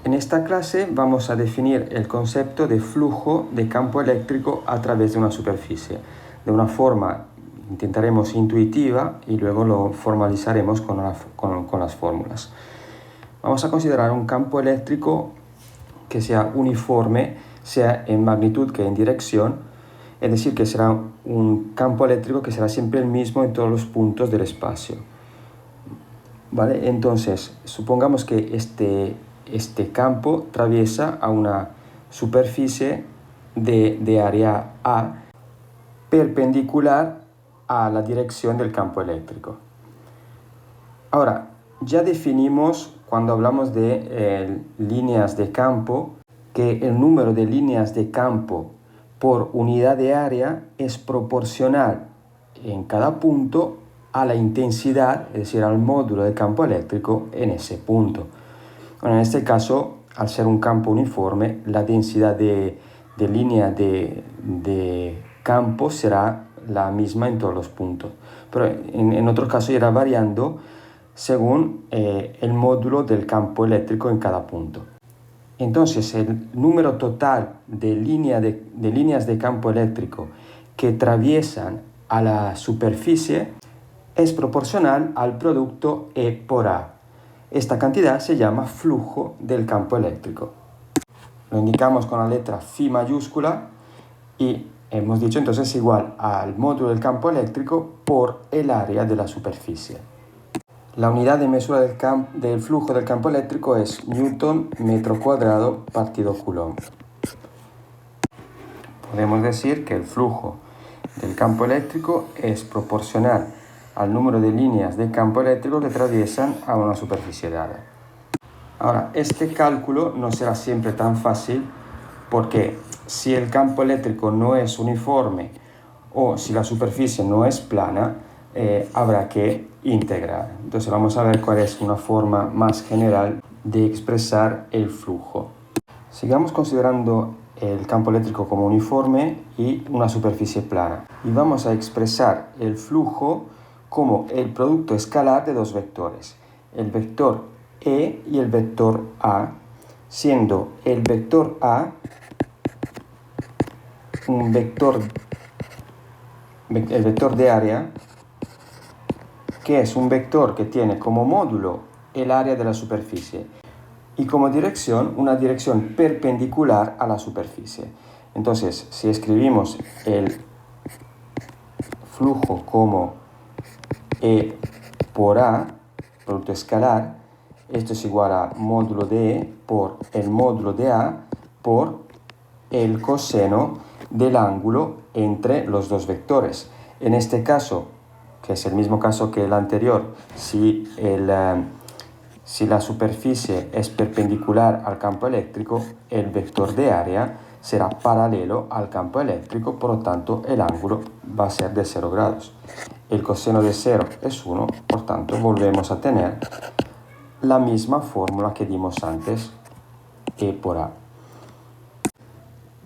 En esta clase vamos a definir el concepto de flujo de campo eléctrico a través de una superficie, de una forma intentaremos intuitiva y luego lo formalizaremos con las fórmulas. Vamos a considerar un campo eléctrico que sea uniforme, sea en magnitud que en dirección, es decir, que será un campo eléctrico que será siempre el mismo en todos los puntos del espacio. ¿Vale? Entonces, supongamos que este campo atraviesa a una superficie de área A perpendicular a la dirección del campo eléctrico. Ahora, ya definimos cuando hablamos de líneas de campo que el número de líneas de campo por unidad de área es proporcional en cada punto a la intensidad, es decir, al módulo de campo eléctrico en ese punto. Bueno, en este caso, al ser un campo uniforme, la densidad de línea de campo será la misma en todos los puntos. Pero en otro caso irá variando según el módulo del campo eléctrico en cada punto. Entonces, el número total de líneas de campo eléctrico que atraviesan a la superficie es proporcional al producto E por A. Esta cantidad se llama flujo del campo eléctrico. Lo indicamos con la letra Φ mayúscula y hemos dicho entonces igual al módulo del campo eléctrico por el área de la superficie. La unidad de mesura del flujo del campo eléctrico es Newton metro cuadrado partido Coulomb. Podemos decir que el flujo del campo eléctrico es proporcional al número de líneas de campo eléctrico que atraviesan a una superficie dada. Ahora, este cálculo no será siempre tan fácil porque si el campo eléctrico no es uniforme o si la superficie no es plana, habrá que integrar. Entonces vamos a ver cuál es una forma más general de expresar el flujo. Sigamos considerando el campo eléctrico como uniforme y una superficie plana. Y vamos a expresar el flujo como el producto escalar de dos vectores, el vector E y el vector A, siendo el vector A el vector de área, que es un vector que tiene como módulo el área de la superficie y como dirección una dirección perpendicular a la superficie. Entonces, si escribimos el flujo como E por A, producto escalar, esto es igual a módulo de E por el módulo de A por el coseno del ángulo entre los dos vectores. En este caso, que es el mismo caso que el anterior, si la superficie es perpendicular al campo eléctrico, el vector de área será paralelo al campo eléctrico, por lo tanto el ángulo va a ser de 0 grados. El coseno de 0 es 1, por tanto volvemos a tener la misma fórmula que dimos antes, E por A.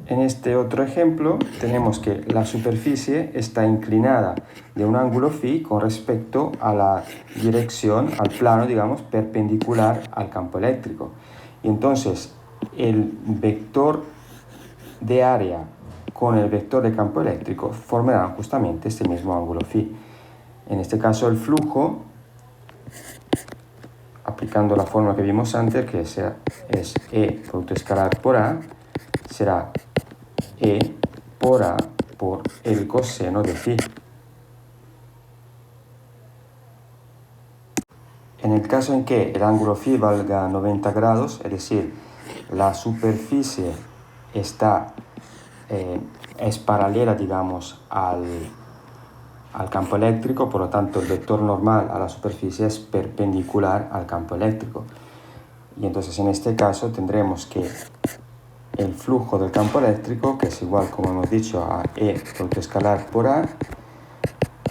En este otro ejemplo tenemos que la superficie está inclinada de un ángulo φ con respecto a la dirección, al plano, digamos, perpendicular al campo eléctrico. Y entonces el vector de área con el vector de campo eléctrico formarán justamente este mismo ángulo φ. En este caso el flujo, aplicando la fórmula que vimos antes, que es E producto escalar por A, será E por A por el coseno de φ. En el caso en que el ángulo φ valga 90 grados, es decir, la superficie es paralela, digamos, al campo eléctrico, por lo tanto el vector normal a la superficie es perpendicular al campo eléctrico. Y entonces en este caso tendremos que el flujo del campo eléctrico, que es igual, como hemos dicho, a E producto escalar por A,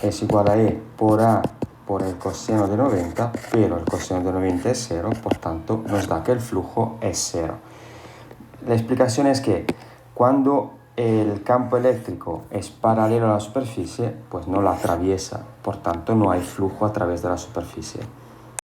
es igual a E por A por el coseno de 90, pero el coseno de 90 es 0, por tanto nos da que el flujo es 0. La explicación es que cuando el campo eléctrico es paralelo a la superficie, pues no la atraviesa, por tanto no hay flujo a través de la superficie.